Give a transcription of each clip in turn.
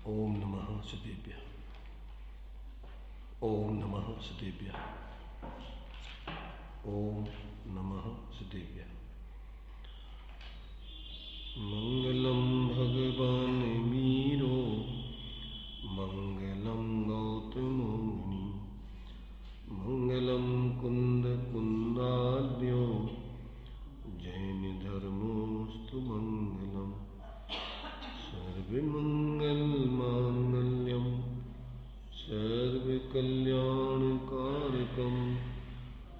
ओम नमः सदेभ्यः। ओम नमः सदेभ्यः। ओम नमः सदेभ्यः। मंगलम भगवान मीरो, मंगलम गौतम मुनि, मंगलम कुंद कुंदाद्यो, जैन धर्मोस्तु मंगलम। सर्वमंगल मांगल्यम सर्वकल्याणकारकम,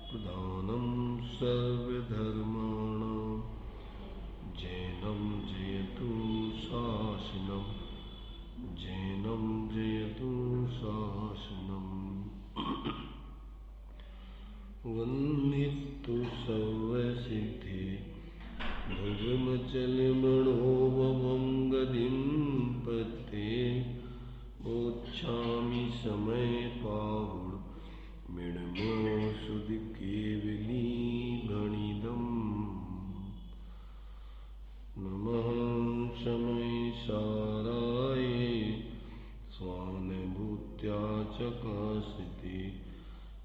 प्रधानम सर्वधर्माणां, जैनं जयतु शासनम, जैनं जयतु शासनम। वन्दितु सर्वसिद्धे भुवमचलमणोभवं गतिं पते, मोक्षामि समय पाहुड मृण्मोषुध केवली गणिदम्। नमः समय साराय स्वानुभूत्या चकासिते,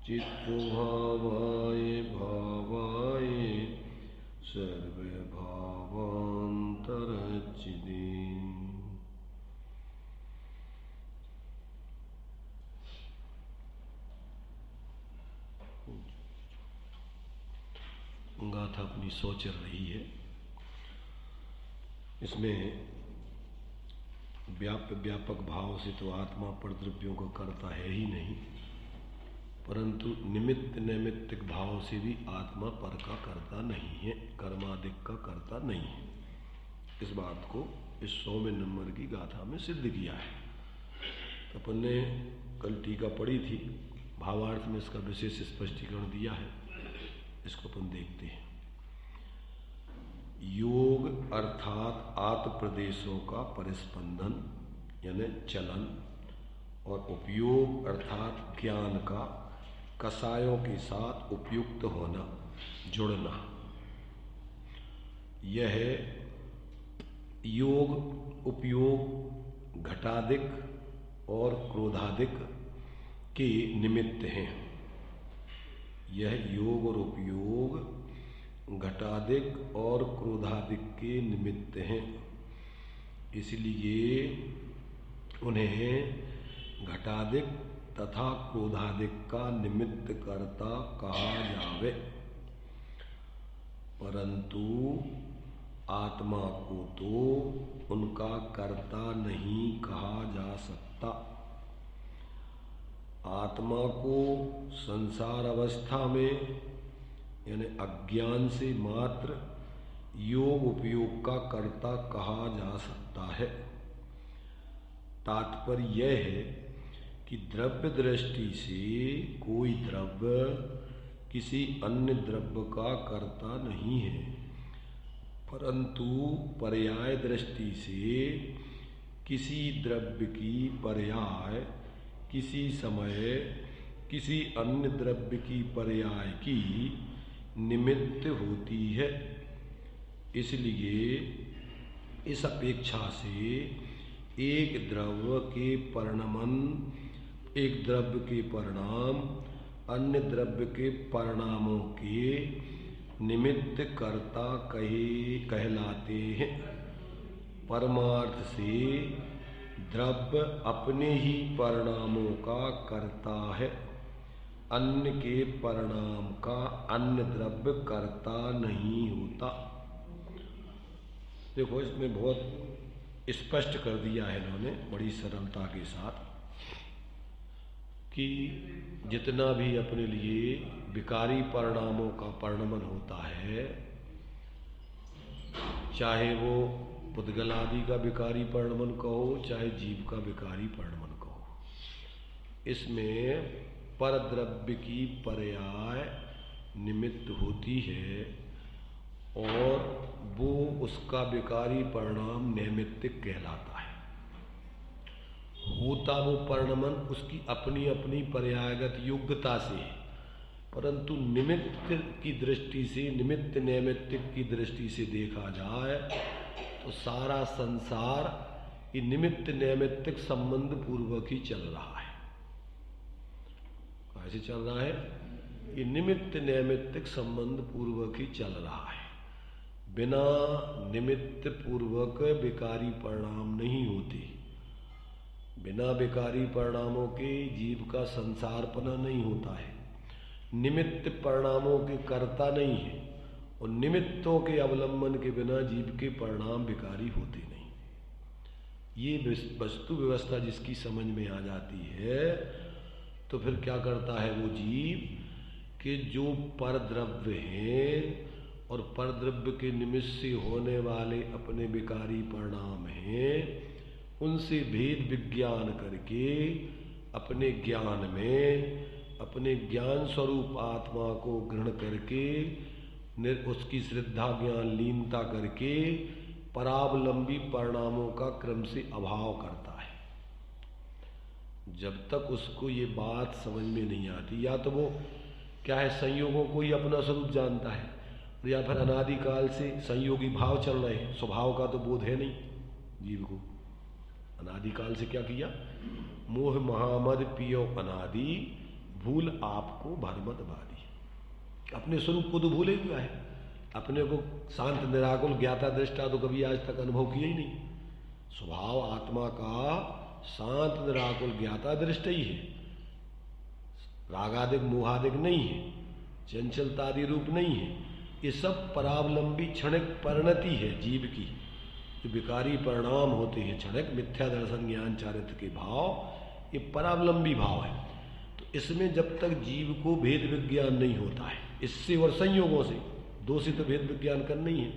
चित्तभावाय भावाय सर्वभावान्तरचिदे। गाथा अपनी सो चल रही है। इसमें व्यापक भाव से तो आत्मा परद्रव्यों का करता है ही नहीं, परंतु निमित्त नैमित्तिक भाव से भी आत्मा पर का करता नहीं है, कर्मादिक का करता नहीं है। इस बात को इस 100वें नंबर की गाथा में सिद्ध किया है। तो अपन ने कल टीका पढ़ी थी, भावार्थ में इसका विशेष स्पष्टीकरण दिया है। इसको अपन देखते हैं। योग अर्थात आत्म प्रदेशों का परिस्पंदन यानी चलन, और उपयोग अर्थात ज्ञान का कसायों के साथ उपयुक्त होना, जुड़ना। यह योग उपयोग घटादिक और क्रोधादिक के निमित्त हैं। यह योग और उपयोग घटादिक और क्रोधादिक के निमित्त हैं, इसलिए उन्हें घटादिक तथा क्रोधादिक का निमित्त कर्ता कहा जावे। परंतु आत्मा को तो उनका कर्ता नहीं कहा जा सकता। आत्मा को संसार अवस्था में यानी अज्ञान से मात्र योग उपयोग का कर्ता कहा जा सकता है। तात्पर्य यह है कि द्रव्य दृष्टि से कोई द्रव्य किसी अन्य द्रव्य का कर्ता नहीं है, परंतु पर्याय दृष्टि से किसी द्रव्य की पर्याय किसी समय किसी अन्य द्रव्य की पर्याय की निमित्त होती है। इसलिए इस अपेक्षा से एक द्रव्य के परिणाम अन्य द्रव्य के परिणामों के निमित्त कर्ता कहलाते हैं। परमार्थ से द्रव्य अपने ही परिणामों का कर्ता है, अन्य के परिणाम का अन्य द्रव्य कर्ता नहीं होता। देखो, इसमें बहुत स्पष्ट कर दिया है इन्होंने बड़ी सरलता के साथ कि जितना भी अपने लिए विकारी परिणामों का परिणमन होता है, चाहे वो पुद्गल आदि का विकारी परिणमन कहो, चाहे जीव का विकारी परिणमन कहो, इसमें परद्रव्य की पर्याय निमित्त होती है और वो उसका विकारी परिणाम नैमित्तिक कहलाता है। होता वो परिणमन उसकी अपनी अपनी पर्यायगत योग्यता से, परंतु निमित्त की दृष्टि से, निमित्त नैमित्तिक की दृष्टि से देखा जाए तो सारा संसार ये निमित्त नैमित्तिक संबंध पूर्वक ही चल रहा है। कैसे चल रहा है? ये निमित्त नैमित्तिक संबंध पूर्वक ही चल रहा है। बिना निमित्त पूर्वक विकारी परिणाम नहीं होते। बिना विकारी परिणामों के जीव का संसारपना नहीं होता है। निमित्त परिणामों के कर्ता नहीं है और निमित्तों के अवलंबन के बिना जीव के परिणाम विकारी होते नहीं। ये वस्तु व्यवस्था जिसकी समझ में आ जाती है तो फिर क्या करता है वो जीव कि जो परद्रव्य हैं और परद्रव्य के निमित्त से होने वाले अपने विकारी परिणाम हैं, उनसे भेद विज्ञान करके अपने ज्ञान में अपने ज्ञान स्वरूप आत्मा को ग्रहण करके उसकी श्रद्धा ज्ञान लीनता करके परावलंबी परिणामों का क्रम से अभाव करता है। जब तक उसको ये बात समझ में नहीं आती, या तो वो क्या है संयोगों को ही अपना स्वरूप जानता है, या फिर अनादिकाल से संयोगी भाव चल रहे हैं, स्वभाव का तो बोध है नहीं जीव को। अनादिकाल से क्या किया? मोह महामद पियो अनादि, भूल आपको भरमत बारी। अपने स्वरूप को तो भूले हुआ है, अपने को शांत निराकुल ज्ञाता दृष्टा तो कभी आज तक अनुभव किया ही नहीं। स्वभाव आत्मा का शांत निराकुल ज्ञाता दृष्टा ही है, रागादिक मोहादिक नहीं है, चंचलतादि रूप नहीं है। ये सब परावलंबी क्षणिक परिणति है जीव की। जो विकारी परिणाम होते हैं क्षणिक मिथ्या दर्शन ज्ञान चारित्र के भाव, ये परावलंबी भाव है। तो इसमें जब तक जीव को भेद विज्ञान नहीं होता है, इससे और संयोगों से दो से तो भेद विज्ञान करना ही है।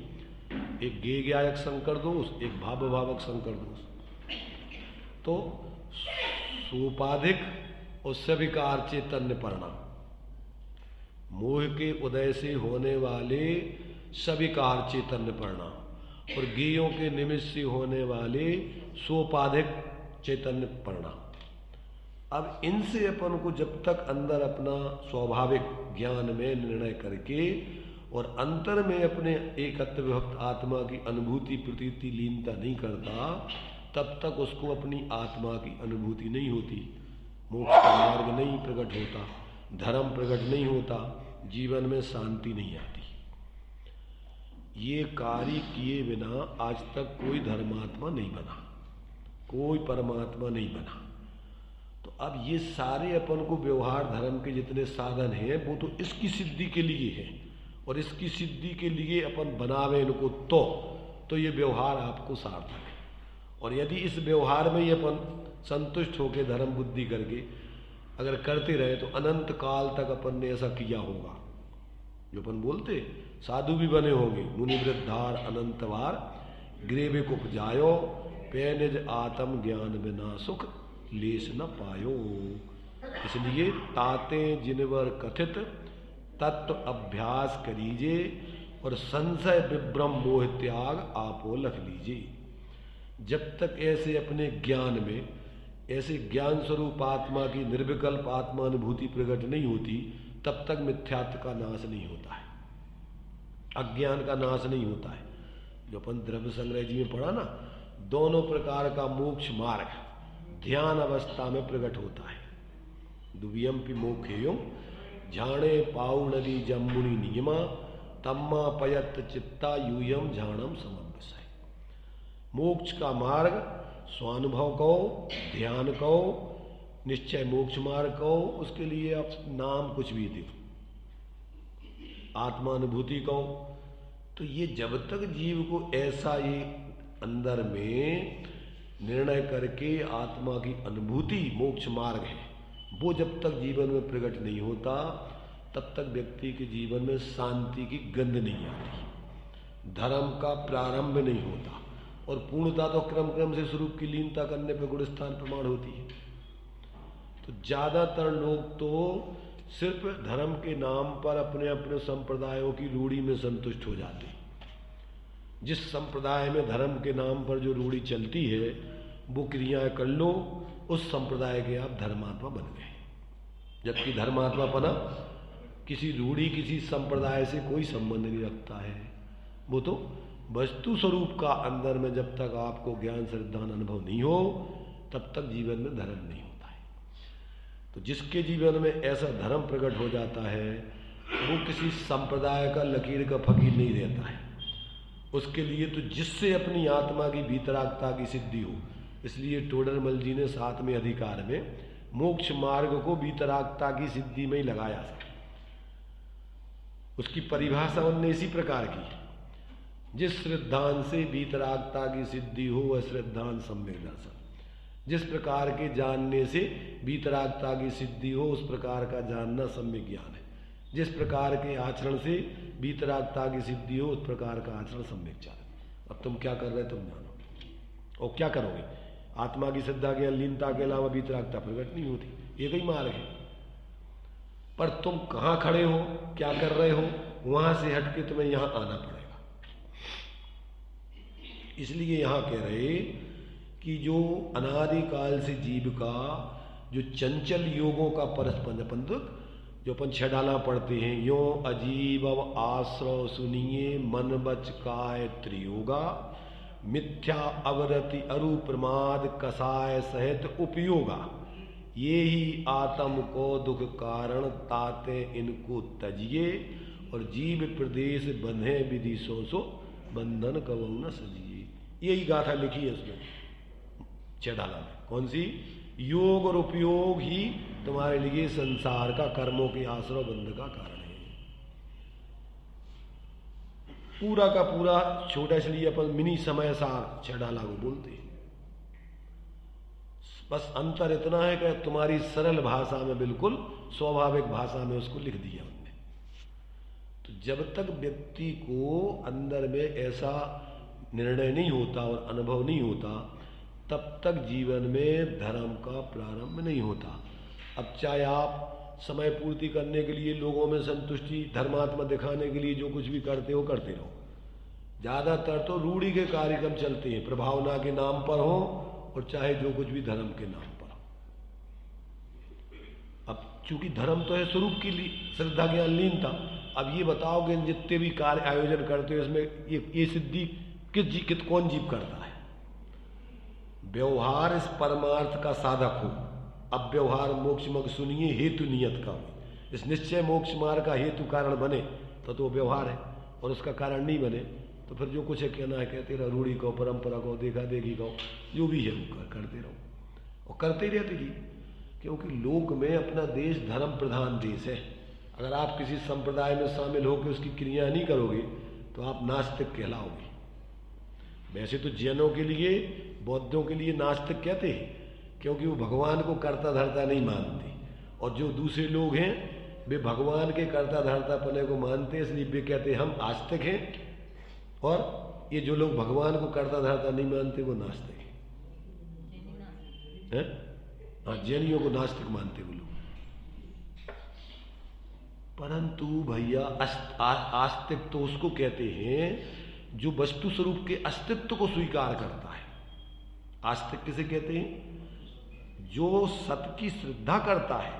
एक गेयज्ञायक संकर दोष, एक भाव भावक संकर दोष। तो सोपाधिक और सविकार चैतन्य परिणाम, मोह के उदय से होने वाले सविकार चैतन्य परिणाम और गेयों के निमित्त से होने वाले सोपाधिक चैतन्य परिणाम। अब इनसे अपन को जब तक अंदर अपना स्वाभाविक ज्ञान में निर्णय करके और अंतर में अपने एकत्व विभक्त आत्मा की अनुभूति प्रतीति लीनता नहीं करता, तब तक उसको अपनी आत्मा की अनुभूति नहीं होती, मोक्ष का मार्ग नहीं प्रकट होता, धर्म प्रकट नहीं होता, जीवन में शांति नहीं आती। ये कार्य किए बिना आज तक कोई धर्मात्मा नहीं बना, कोई परमात्मा नहीं बना। तो अब ये सारे अपन को व्यवहार धर्म के जितने साधन हैं वो तो इसकी सिद्धि के लिए है, और इसकी सिद्धि के लिए अपन बनावे इनको तो ये व्यवहार आपको सार्थक है। और यदि इस व्यवहार में ये अपन संतुष्ट होकर धर्म बुद्धि करके अगर करते रहे तो अनंत काल तक अपन ने ऐसा किया होगा। जो अपन बोलते साधु भी बने होंगे, मुनि वृद्धार अनंतवार ग्रेवे उपजायो, पे निज आत्म ज्ञान बिना सुख लेस न पायो। इसलिए ताते जिनवर कथित तत्व अभ्यास करीजे और संशय विभ्रम मोह त्याग आपो लख लीजिए। जब तक ऐसे अपने ज्ञान में ऐसे ज्ञान स्वरूप आत्मा की निर्विकल्प आत्मानुभूति प्रकट नहीं होती, तब तक मिथ्यात्व का नाश नहीं होता है, अज्ञान का नाश नहीं होता है। जो अपन द्रव्य संग्रह जी में पढ़ा ना, दोनों प्रकार का मोक्ष मार्ग ध्यान अवस्था में प्रकट होता है। दुवियम पि मोक्षेयम झाणे पाउनली जम्मुनि नियमा तम्मा पयत चित्ता यूयम झाणम समन्वय। मोक्ष का मार्ग स्वानुभव कहो, ध्यान कहो, निश्चय मोक्ष मार्ग कहो, उसके लिए आप नाम कुछ भी दो, आत्मानुभूति कहो। तो ये जब तक जीव को ऐसा ये अंदर में निर्णय करके आत्मा की अनुभूति मोक्ष मार्ग है, वो जब तक जीवन में प्रकट नहीं होता, तब तक व्यक्ति के जीवन में शांति की गंध नहीं आती, धर्म का प्रारंभ नहीं होता। और पूर्णता तो क्रम क्रम से स्वरूप की लीनता करने पर गुणस्थान प्रमाण होती है। तो ज़्यादातर लोग तो सिर्फ धर्म के नाम पर अपने अपने संप्रदायों की रूढ़ी में संतुष्ट हो जाते। जिस संप्रदाय में धर्म के नाम पर जो रूढ़ी चलती है वो क्रियाएं कर लो, उस संप्रदाय के आप धर्मात्मा बन गए। जबकि धर्मात्मापना किसी रूढ़ी किसी संप्रदाय से कोई संबंध नहीं रखता है, वो तो वस्तु स्वरूप का अंदर में जब तक आपको ज्ञान श्रद्धा अनुभव नहीं हो तब तक जीवन में धर्म नहीं होता है। तो जिसके जीवन में ऐसा धर्म प्रकट हो जाता है वो किसी संप्रदाय का लकीर का फकीर नहीं रहता है। उसके लिए तो जिससे अपनी आत्मा की भीतरागता की सिद्धि हो, इसलिए टोडरमल जी ने 7वें अधिकार में मोक्ष मार्ग को भीतरागता की सिद्धि में ही लगाया था। उसकी परिभाषा उनने इसी प्रकार की, जिस श्रद्धान से भीतरागता की सिद्धि हो वह श्रद्धान सम्यक दर्शन। जिस प्रकार के जानने से भीतरागता की सिद्धि हो उस प्रकार का जानना सम्यक ज्ञान है। जिस प्रकार के आचरण से भीतरागता की सिद्धि हो उस प्रकार का आचरण सम्यक चारण। अब तुम क्या कर रहे तुम जानो, और क्या करोगे। आत्मा की श्रद्धा के लीनता के अलावा भीतरागता प्रकट नहीं होती, एक ही मार्ग है। पर तुम कहाँ खड़े हो, क्या कर रहे हो, वहां से हटके तुम्हें यहां आना पड़ेगा। इसलिए यहां कह रहे कि जो अनादिकाल से जीव का जो चंचल योगों का परस्पर अपन जो अपन 6 डाला पढ़ते हैं, यो अजीब आश्रव सुनिए मन बच काय त्रियोगा, मिथ्या अवरति अरु प्रमाद कसाय सहित उपयोगा, ये ही आत्म को दुख कारण ताते इनको तजिए, और जीव प्रदेश बंधे विधि सो बंधन कबहु न सजिए। यही गाथा लिखी है उसमें 6 डाला में। कौन सी? योग और उपयोग ही तुम्हारे लिए संसार का कर्मों के आश्रय बंध का कारण है। पूरा का पूरा छोटा, इसलिए अपन मिनी समय सार 6 डाला को बोलते हैं। बस अंतर इतना है कि तुम्हारी सरल भाषा में, बिल्कुल स्वाभाविक भाषा में उसको लिख दिया हमने। तो जब तक व्यक्ति को अंदर में ऐसा निर्णय नहीं होता और अनुभव नहीं होता तब तक जीवन में धर्म का प्रारंभ नहीं होता। अब चाहे आप समय पूर्ति करने के लिए लोगों में संतुष्टि धर्मात्मा दिखाने के लिए जो कुछ भी करते हो करते रहो। ज़्यादातर तो रूढ़ी के कार्यक्रम चलते हैं, प्रभावना के नाम पर हो और चाहे जो कुछ भी धर्म के नाम पर हो। अब चूंकि धर्म तो है स्वरूप की श्रद्धा ज्ञान लीनता। अब ये बताओ कि जितने भी कार्य आयोजन करते हो इसमें ये सिद्धि कौन जीव करता है? व्यवहार इस परमार्थ का साधक हो। अब व्यवहार मोक्ष मग सुनिए हेतु नियत का हो। इस निश्चय मोक्ष मार्ग का हेतु कारण बने तो व्यवहार है, और उसका कारण नहीं बने तो फिर जो कुछ है कहना है कहते रहो, रूढ़ी कहो, परंपरा कहो, देखा देखी कहो, जो भी है वो करते रहो और करते ही रहते जी। क्योंकि लोक में अपना देश धर्म प्रधान देश है। अगर आप किसी संप्रदाय में शामिल होकर उसकी क्रिया नहीं करोगे तो आप नास्तिक कहलाओगे। वैसे तो जैनों के लिए, बौद्धों के लिए नास्तिक कहते हैं क्योंकि वो भगवान को कर्ता धर्ता नहीं मानते, और जो दूसरे लोग हैं वे भगवान के कर्ता धर्ता पने को मानते हैं, इसलिए वे कहते हैं हम आस्तिक हैं। और ये जो लोग भगवान को कर्ता धर्ता नहीं मानते वो नास्तिक हैं। हाँ, जैनियों को नास्तिक मानते वो लोग। परंतु भैया आस्तिक तो उसको कहते हैं जो वस्तु स्वरूप के अस्तित्व को स्वीकार करता है। आस्तिक किसे कहते हैं? जो सत की श्रद्धा करता है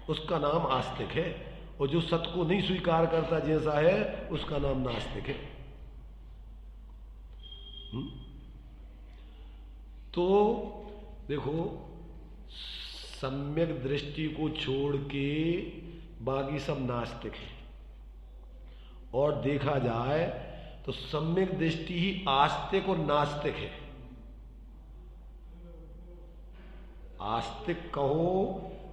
उसका नाम आस्तिक है, और जो सत को नहीं स्वीकार करता जैसा है उसका नाम नास्तिक है। तो देखो, सम्यक दृष्टि को छोड़ के बाकी सब नास्तिक है, और देखा जाए तो सम्यक दृष्टि ही आस्तिक और नास्तिक है। आस्तिक कहो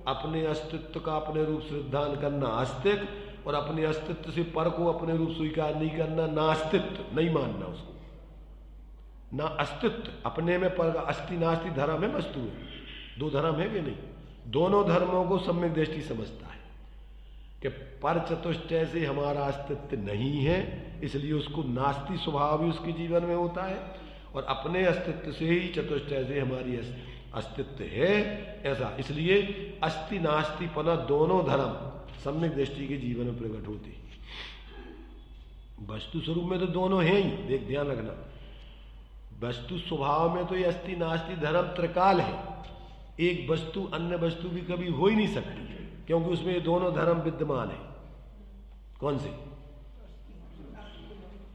अपने अस्तित्व का अपने रूप श्रद्धान करना आस्तिक, और अपने अस्तित्व से पर को अपने रूप स्वीकार नहीं करना नास्तित्व, नहीं मानना उसको। ना अस्तित्व अपने में पर का अस्थि नास्ति धर्म है, वस्तु है, 2 धर्म है कि नहीं? दोनों धर्मों को सम्यक दृष्टि समझता है कि पर चतुष्टय से हमारा अस्तित्व नहीं है, इसलिए उसको नास्ति स्वभाव भी उसके जीवन में होता है, और अपने अस्तित्व से ही चतुष्टय से हमारी अस्तित्व है ऐसा। इसलिए अस्ति नास्तिपना दोनों धर्म सम्यक दृष्टि के जीवन में प्रकट होते। वस्तु स्वरूप में तो दोनों हैं ही, देख ध्यान रखना। वस्तु स्वभाव में तो ये अस्ति नास्ति धर्म त्रिकाल है। एक वस्तु अन्य वस्तु भी कभी हो ही नहीं सकती, क्योंकि उसमें ये दोनों धर्म विद्यमान है। कौन से?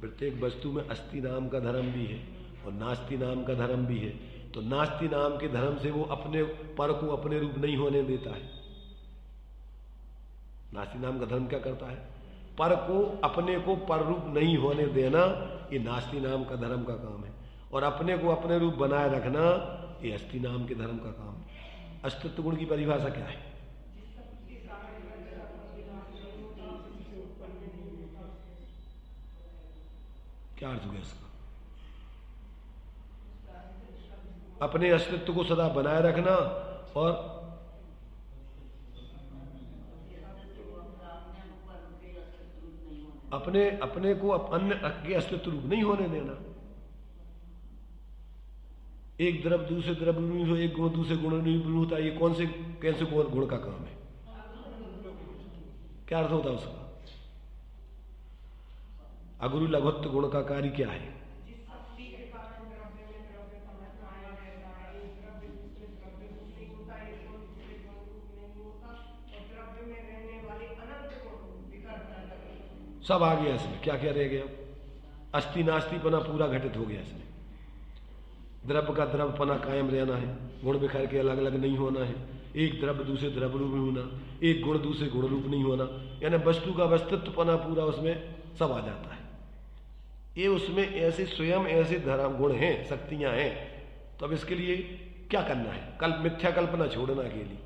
प्रत्येक वस्तु में अस्ति नाम का धर्म भी है और नास्ति नाम का धर्म भी है। तो नास्ति नाम के धर्म से वो अपने पर को अपने रूप नहीं होने देता है। नास्ति नाम का धर्म क्या करता है? पर को अपने को पर रूप नहीं होने देना, ये नास्ति नाम का धर्म का काम है। और अपने को अपने रूप बनाए रखना, ये अस्ति नाम के धर्म का काम है। अस्तित्व गुण की परिभाषा क्या है? क्या अर्थ हो गया इसका? अपने अस्तित्व को सदा बनाए रखना और अपने को अन्य के अस्तित्व रूप नहीं होने देना। एक द्रव्य दूसरे द्रव्य नहीं हो, एक गुण दूसरे गुण नहीं होता, ये कैसे गुण का काम है? क्या अर्थ होता है उसका? अगुरु लघुत्व गुण का कार्य क्या है? सब आ गया इसमें। क्या क्या रह गया? अस्ति नास्तिपना पूरा घटित हो गया इसमें। द्रव्य का द्रव्यपना कायम रहना है, गुण बिखर के अलग अलग नहीं होना है, एक द्रव्य दूसरे द्रव्य रूप में होना, एक गुण दूसरे गुण रूप नहीं होना, यानी वस्तु का वस्तुत्वपना पूरा उसमें सब आ जाता है। ये उसमें ऐसे स्वयं ऐसे धर्म गुण हैं, शक्तियां हैं। तो अब इसके लिए क्या करना है? मिथ्या कल्पना छोड़ना के लिए।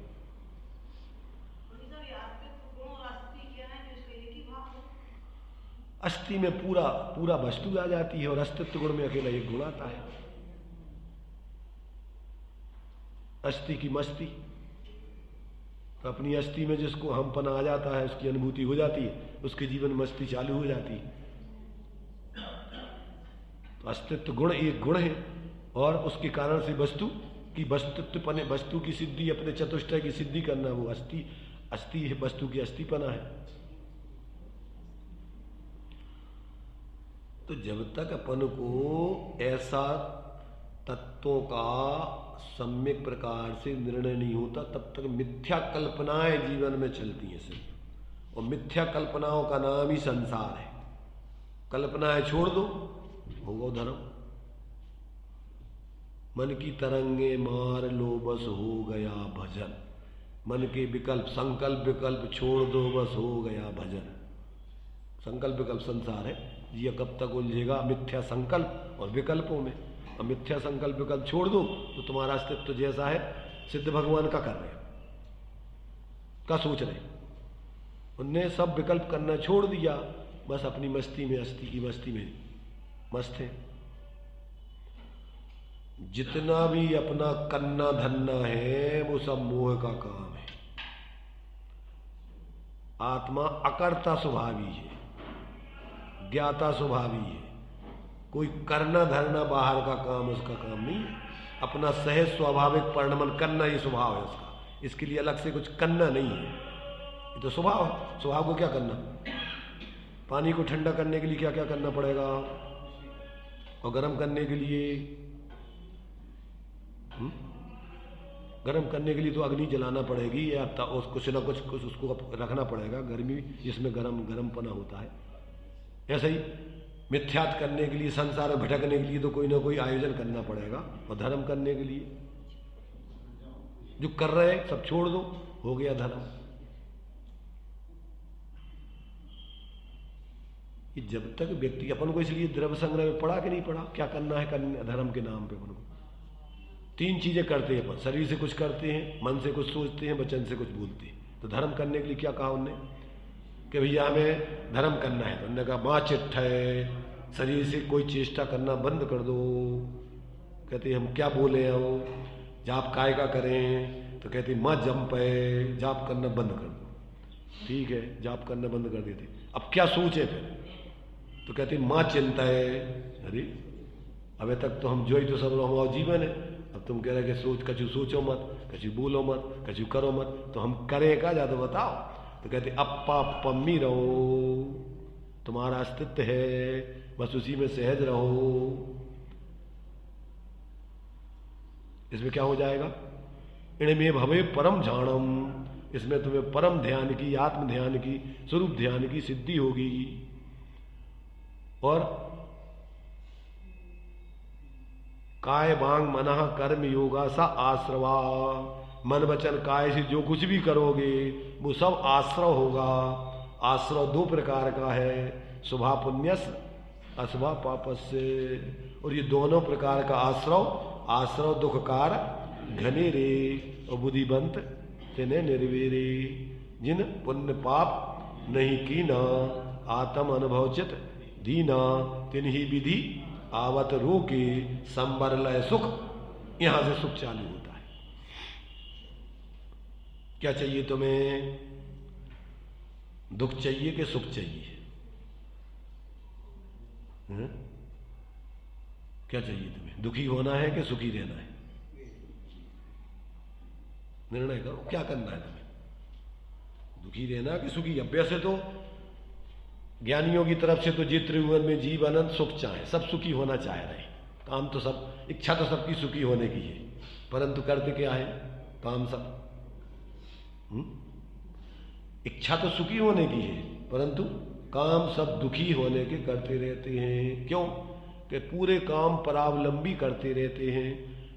अस्थि में पूरा वस्तु आ जाती है और अस्तित्व गुण में अकेला एक गुण आता है। अस्थि की मस्ती, तो अपनी अस्थि में जिसको हमपना आ जाता है, उसकी अनुभूति हो जाती है, उसके जीवन में मस्ती चालू हो जाती है। तो अस्तित्व गुण एक गुण है और उसके कारण से वस्तु की सिद्धि, अपने चतुष्टय की सिद्धि करना, वो अस्थि है, वस्तु की अस्थिपना है। तो जब तक अपन को ऐसा तत्वों का सम्यक प्रकार से निर्णय नहीं होता, तब तक मिथ्या कल्पनाएं जीवन में चलती हैं सिर्फ। और मिथ्या कल्पनाओं का नाम ही संसार है। कल्पनाएं छोड़ दो, होगा धर्म। मन की तरंगे मार लो, बस हो गया भजन। मन के विकल्प, संकल्प विकल्प छोड़ दो, बस हो गया भजन। संकल्प विकल्प संसार है, ये कब तक उलझेगा मिथ्या संकल्प और विकल्पों में। और मिथ्या संकल्प विकल्प छोड़ दो तो तुम्हारा अस्तित्व जैसा है सिद्ध भगवान का कर रहे का सोच रहे। उनने सब विकल्प करना छोड़ दिया, बस अपनी मस्ती में, अस्थि की मस्ती में मस्त है। जितना भी अपना करना धरना है वो सब मोह का काम है। आत्मा अकर्ता स्वभावी है, ज्ञाता स्वभावी है। कोई करना धरना बाहर का काम उसका काम नहीं है। अपना सहज स्वाभाविक परिणमन करना ही स्वभाव है उसका। इसके लिए अलग से कुछ करना नहीं है, ये तो स्वभाव है। स्वभाव को क्या करना? पानी को ठंडा करने के लिए क्या क्या करना पड़ेगा, और गर्म करने के लिए गर्म करने के लिए तो अग्नि जलाना पड़ेगी, या कुछ ना कुछ उसको रखना पड़ेगा गर्मी, जिसमें गर्मपना होता है। ऐसे ही मिथ्यात करने के लिए, संसार में भटकने के लिए तो कोई ना कोई आयोजन करना पड़ेगा। और धर्म करने के लिए जो कर रहे सब छोड़ दो, हो गया धर्म। ये जब तक व्यक्ति अपन को, इसलिए द्रव्य संग्रह में पढ़ा कि नहीं पढ़ा, क्या करना है धर्म के नाम पे अपन को? 3 चीजें करते हैं अपन। शरीर से कुछ करते हैं, मन से कुछ सोचते हैं, वचन से कुछ बोलते हैं। तो धर्म करने के लिए क्या कहा उनने कि भैया हमें धर्म करना है। तो उन्होंने कहा माँ चिट्ठ है, शरीर से कोई चेष्टा करना बंद कर दो। कहते हम क्या बोले हो, जाप काय का करें? तो कहते माँ जंप है, जाप करना बंद कर दो। ठीक है, जाप करना बंद कर देते। अब क्या सोचे फिर? तो कहते माँ चिंता है। अरे अबे तक तो हम जो ही तो सब हमारा जीवन है। अब तुम कह रहे कि कछु सोचो मत, कछु बोलो मत, कछु करो मत, तो हम करें का? ज्यादा बताओ। तो कहते अप्पा पम्मी रहो, तुम्हारा अस्तित्व है, बस उसी में सहज रहो। इसमें क्या हो जाएगा? इनमें भवे परम झाणम, इसमें तुम्हें परम ध्यान की, आत्म ध्यान की, स्वरूप ध्यान की सिद्धि होगी। और काय वांग मनः कर्म योगा सा आश्रवा। मन वचन काय से जो कुछ भी करोगे वो सब आश्रव होगा। आश्रव दो प्रकार का है, शुभा पुण्यस अशुभा पापस्य। और ये दोनों प्रकार का आश्रव, आश्रव दुखकार घने रे और बुद्धिवंत तिने निर्वीरे। जिन पुण्य पाप नहीं की ना आत्म अनुभवचित दीना तिन्ही विधि आवत रोके संबर लय सुख। यहां से सुख चालू होता है। क्या चाहिए तुम्हें? दुख चाहिए कि सुख चाहिए? क्या चाहिए तुम्हें? दुखी होना है कि सुखी रहना है? निर्णय करो, क्या करना है तुम्हें? दुखी रहना कि सुखी? अभ्यास है तो ज्ञानियों की तरफ से तो जे त्रिभुवन में जीव अनंत सुख चाहे, सब सुखी होना चाह रहे हैं। काम तो सब, इच्छा तो सबकी सुखी होने की है, परंतु करते क्या है? काम सब इच्छा तो सुखी होने की है, परंतु काम सब दुखी होने के करते रहते हैं। क्यों? कि पूरे काम परावलंबी करते रहते हैं।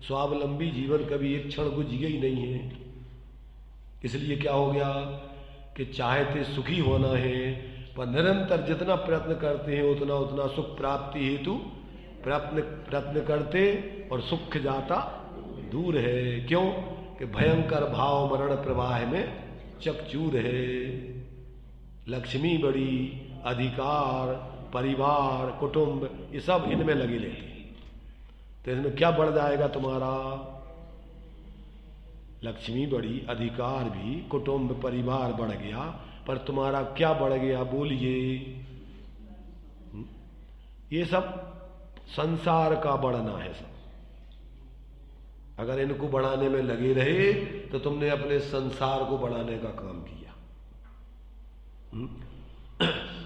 स्वावलंबी जीवन कभी एक क्षण को जिए ही नहीं है। इसलिए क्या हो गया कि चाहते सुखी होना है, पर निरंतर जितना प्रयत्न करते हैं उतना उतना सुख प्राप्ति हेतु प्रयत्न करते और सुख जाता दूर है। क्यों? कि भयंकर भाव मरण प्रवाह में चकचूर है। लक्ष्मी बड़ी, अधिकार, परिवार, कुटुंब, ये सब इनमें लगे रहते हैं। तो इसमें क्या बढ़ जाएगा तुम्हारा? लक्ष्मी बड़ी, अधिकार भी, कुटुंब परिवार बढ़ गया, पर तुम्हारा क्या बढ़ गया? बोलिए। ये सब संसार का बढ़ना है सब। अगर इनको बढ़ाने में लगे रहे तो तुमने अपने संसार को बढ़ाने का काम किया।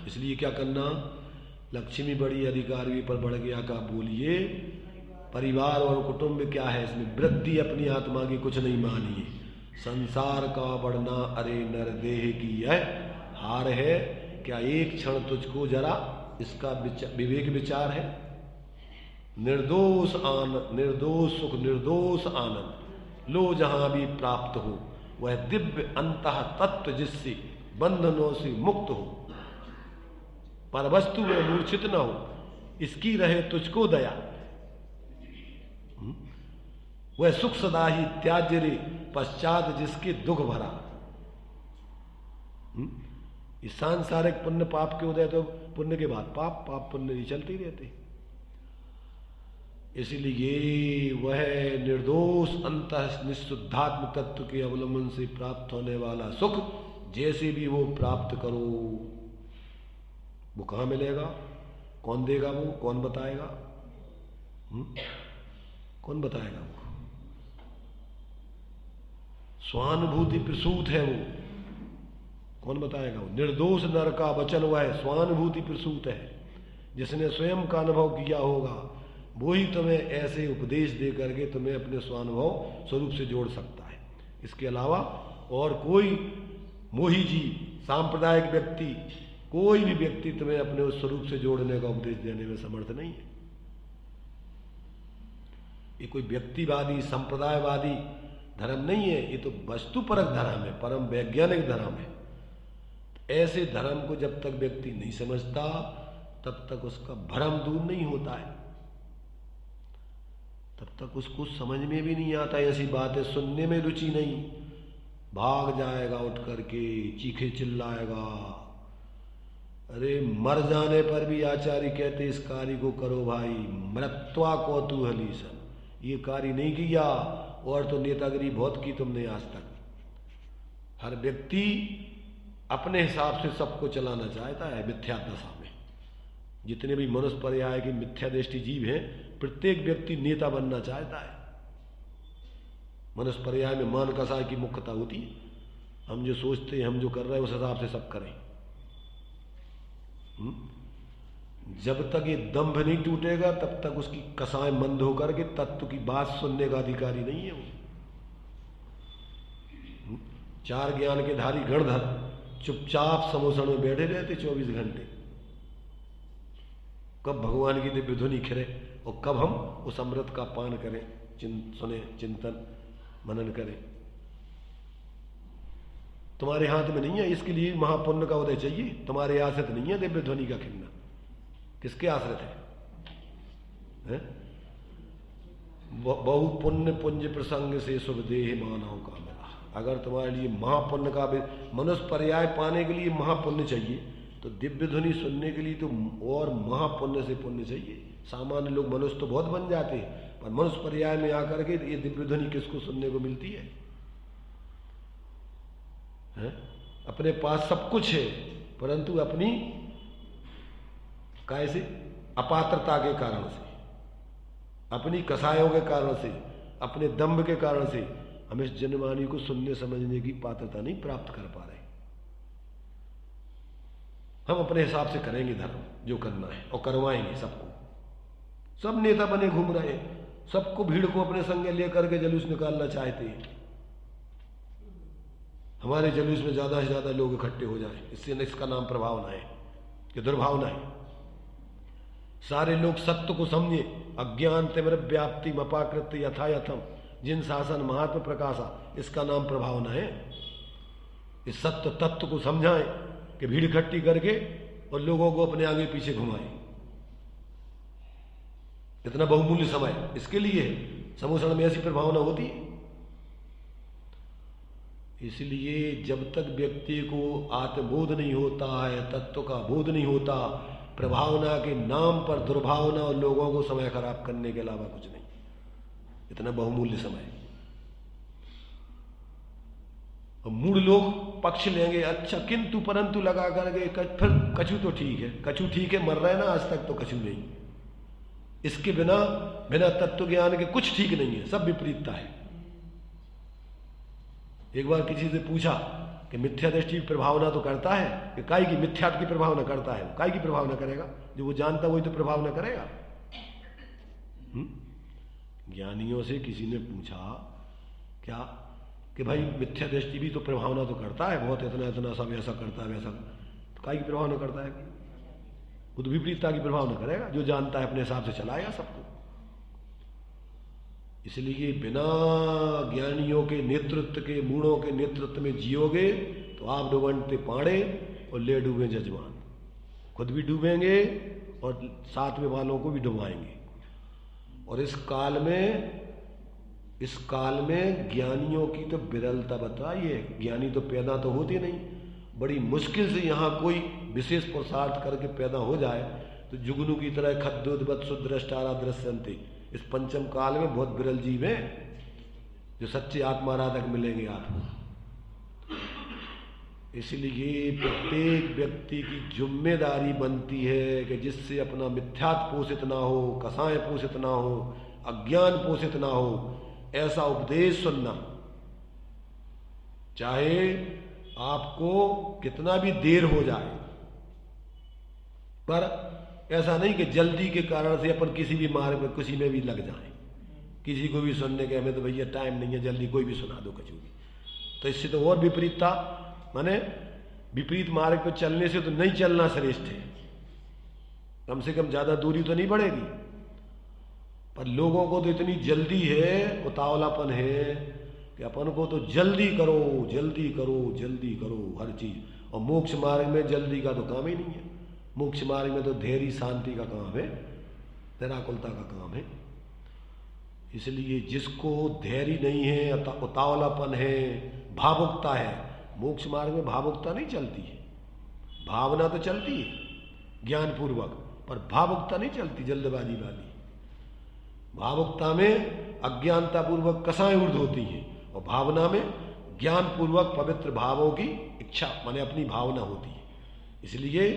इसलिए क्या करना? लक्ष्मी बड़ी, अधिकार भी पर बढ़ गया का बोलिए। परिवार और कुटुंब क्या है? इसमें वृद्धि अपनी आत्मा की कुछ नहीं मानिए। संसार का बढ़ना अरे नरदेह की यह हार है। क्या एक क्षण तुझको जरा इसका विवेक विचार है? निर्दोष सुख, निर्दोष आनंद लो जहां भी प्राप्त हो, वह दिव्य अंतः तत्व जिससे बंधनों से मुक्त हो, पर वस्तु में मूर्छित न हो, इसकी रहे तुझको दया। वह सुख सदा ही त्याज्य रे पश्चात जिसके दुख भरा। इस सांसारिक पुण्य पाप के उदय तो पुण्य के बाद पाप, पाप पुण्य ही चलते ही रहते। इसलिए वह निर्दोष अंतः निशुद्धात्म तत्व के अवलंबन से प्राप्त होने वाला सुख जैसे भी वो प्राप्त करो, वो कहाँ मिलेगा? कौन देगा? वो कौन बताएगा? कौन बताएगा? वो स्वानुभूति प्रसूत है। वो कौन बताएगा? वो निर्दोष नर का वचन हुआ है, स्वानुभूति प्रसूत है। जिसने स्वयं का अनुभव किया होगा वो ही तुम्हें ऐसे उपदेश दे करके तुम्हें अपने स्वानुभव स्वरूप से जोड़ सकता है। इसके अलावा और कोई मोही जी, सांप्रदायिक व्यक्ति, कोई भी व्यक्ति तुम्हें अपने उस स्वरूप से जोड़ने का उपदेश देने में समर्थ नहीं है। ये कोई व्यक्तिवादी, संप्रदायवादी धर्म नहीं है, ये तो वस्तुपरक धर्म है, परम वैज्ञानिक धर्म है। ऐसे धर्म को जब तक व्यक्ति नहीं समझता तब तक उसका भ्रम दूर नहीं होता है, तब तक उसको समझ में भी नहीं आता। ऐसी बातें सुनने में रुचि नहीं, भाग जाएगा उठ करके, चीखे चिल्लाएगा। अरे मर जाने पर भी आचार्य कहते इस कार्य को करो भाई, मृत्वा कौतूहली सन। ये कार्य नहीं किया और तो नेतागिरी बहुत की तुमने आज तक। हर व्यक्ति अपने हिसाब से सबको चलाना चाहता है मिथ्या दशा में। जितने भी मनुष्य पर्याय के मिथ्या दृष्टि जीव हैं, प्रत्येक व्यक्ति नेता बनना चाहता है। मनुष्य पर्याय में मान कसाय की मुख्यता होती है। हम जो सोचते हैं, हम जो कर रहे हैं, उस हिसाब से सब करें। जब तक ये दंभ नहीं टूटेगा तब तक उसकी कसाय मंद होकर के तत्व की बात सुनने का अधिकारी नहीं है वो। चार ज्ञान के धारी गणधर चुपचाप समोसन में बैठे रहते 24 घंटे। कब भगवान की दिव्य ध्वनि खिरे और कब हम उस अमृत का पान करें, सुने, चिंतन मनन करें। तुम्हारे हाथ में नहीं है, इसके लिए महापुण्य का उदय चाहिए। तुम्हारे आश्रित नहीं है दिव्य ध्वनि का खिलना। किसके आश्रित है? बहु पुण्य पुंज प्रसंग से शुभ देह मानव का मिला। अगर तुम्हारे लिए महापुण्य का मनुष्य पर्याय पाने के लिए महापुण्य चाहिए, तो दिव्य ध्वनि सुनने के लिए तो और महापुण्य से पुण्य चाहिए। सामान्य लोग मनुष्य तो बहुत बन जाते हैं, पर मनुष्य पर्याय में आकर के ये दिव्य ध्वनि किसको सुनने को मिलती है? अपने पास सब कुछ है, परंतु अपनी कैसे अपात्रता के कारण से, अपनी कसायों के कारण से, अपने दंभ के कारण से हम इस जनवाणी को सुनने समझने की पात्रता नहीं प्राप्त कर पा रहे। हम अपने हिसाब से करेंगे धर्म जो करना है और करवाएंगे सबको। सब नेता बने घूम रहे हैं, सबको भीड़ को अपने संग लेकर के जुलूस निकालना चाहते हैं। हमारे जुलूस में ज्यादा से ज्यादा लोग इकट्ठे हो जाएं, इससे इसका नाम प्रभावना है कि दुर्भावना है। सारे लोग सत्य को समझे। अज्ञान तिमिर व्याप्ति मपाकृत यथा यथम जिन शासन महात्म प्रकाशा, इसका नाम प्रभावना है। इस सत्य तत्व को समझाएं कि भीड़ इकट्ठी करके और लोगों को अपने आगे पीछे घुमाएं। इतना बहुमूल्य समय इसके लिए है। समूषण में ऐसी प्रभावना होती है। इसलिए जब तक व्यक्ति को आत्मबोध नहीं होता है, तत्व का बोध नहीं होता, प्रभावना के नाम पर दुर्भावना और लोगों को समय खराब करने के अलावा कुछ नहीं। इतना बहुमूल्य समय। और मूढ़ लोग पक्ष लेंगे, अच्छा किंतु परंतु लगा करके फिर कछु तो ठीक है, कछु ठीक है, मर रहे ना आज तक तो कछु नहीं। इसके बिना तत्व ज्ञान के कुछ ठीक नहीं है, सब विपरीतता है। एक बार किसी से पूछा कि मिथ्या दृष्टि की प्रभावना तो करता है कि काय की मिथ्या की प्रभावना करता है? काय की प्रभावना करेगा? जो वो जानता वही तो प्रभावना करेगा। ज्ञानियों से किसी ने पूछा क्या कि भाई मिथ्या दृष्टि भी तो प्रभावना तो करता है बहुत, इतना इतना सब ऐसा करता है वैसा, तो काय की प्रभावना करता है? वो तो विपरीतता की प्रभावना करेगा। जो जानता है अपने हिसाब से चलाएगा सबको। इसलिए बिना ज्ञानियों के नेतृत्व के, मूढ़ों के नेतृत्व में जियोगे तो आप डूबते पाड़े और ले डूबे जजमान। खुद भी डूबेंगे और साथ में वालों को भी डुबाएंगे। और इस काल में ज्ञानियों की तो विरलता बताइए। ज्ञानी तो पैदा तो होते नहीं, बड़ी मुश्किल से यहाँ कोई विशेष पुरुषार्थ करके पैदा हो जाए तो जुगनू की तरह खद्योद्वत सुदृष्टारा दृश्यन्ते। इस पंचम काल में बहुत विरल जीव हैं जो सच्चे आत्माराधक मिलेंगे आपको। इसलिए प्रत्येक व्यक्ति की जिम्मेदारी बनती है कि जिससे अपना मिथ्यात्व पोषित ना हो, कसाय पोषित ना हो, अज्ञान पोषित ना हो, ऐसा उपदेश सुनना। चाहे आपको कितना भी देर हो जाए, पर ऐसा नहीं कि जल्दी के कारण से अपन किसी भी मार्ग में किसी में भी लग जाए। किसी को भी सुनने के हमें तो भैया टाइम नहीं है, जल्दी कोई भी सुना दो कुछ भी। तो इससे तो और विपरीतता, माने विपरीत मार्ग पर चलने से तो नहीं चलना श्रेष्ठ है। कम से कम ज्यादा दूरी तो नहीं बढ़ेगी। पर लोगों को तो इतनी जल्दी है, उतावलापन है कि अपन को तो जल्दी करो जल्दी करो जल्दी करो हर चीज। और मोक्ष मार्ग में जल्दी का तो काम ही नहीं है। मोक्ष मार्ग में तो धैर्य शांति का काम है, निराकुलता का काम है। इसलिए जिसको धैर्य नहीं है, उतावलापन है, भावुकता है, मोक्ष मार्ग में भावुकता नहीं चलती है। भावना तो चलती है ज्ञानपूर्वक, पर भावुकता नहीं चलती जल्दबाजी वाली। भावुकता में अज्ञानता पूर्वक कसाएं ऊर्ध होती हैं और भावना में ज्ञानपूर्वक पवित्र भावों की इच्छा माने अपनी भावना होती है। इसलिए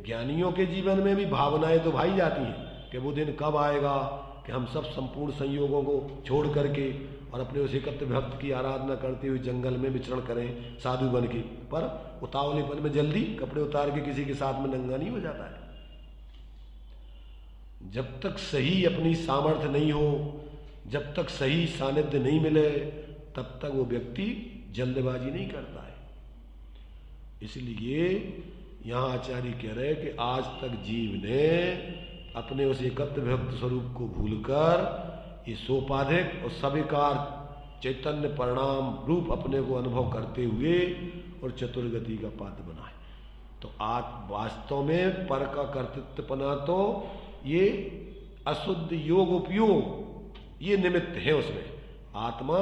ज्ञानियों के जीवन में भी भावनाएं तो भाई जाती हैं कि वो दिन कब आएगा कि हम सब संपूर्ण संयोगों को छोड़ करके और अपने उस एकत्र भक्त की आराधना करते हुए जंगल में विचरण करें साधु बन के। पर उतावलेपन में जल्दी कपड़े उतार के किसी के साथ में नंगा नहीं हो जाता है। जब तक सही अपनी सामर्थ्य नहीं हो, जब तक सही सानिध्य नहीं मिले, तब तक वो व्यक्ति जल्दबाजी नहीं करता है। इसलिए यहां आचार्य कह रहे कि आज तक जीव ने अपने उस एकत्र विभक्त स्वरूप को भूलकर ये सोपाधिक और सविकार चैतन्य परिणाम रूप अपने को अनुभव करते हुए और चतुर्गति का पात्र बनाए। तो आज वास्तव में पर का कर्तृत्वपना तो ये अशुद्ध योग उपयोग ये निमित्त है उसमें। आत्मा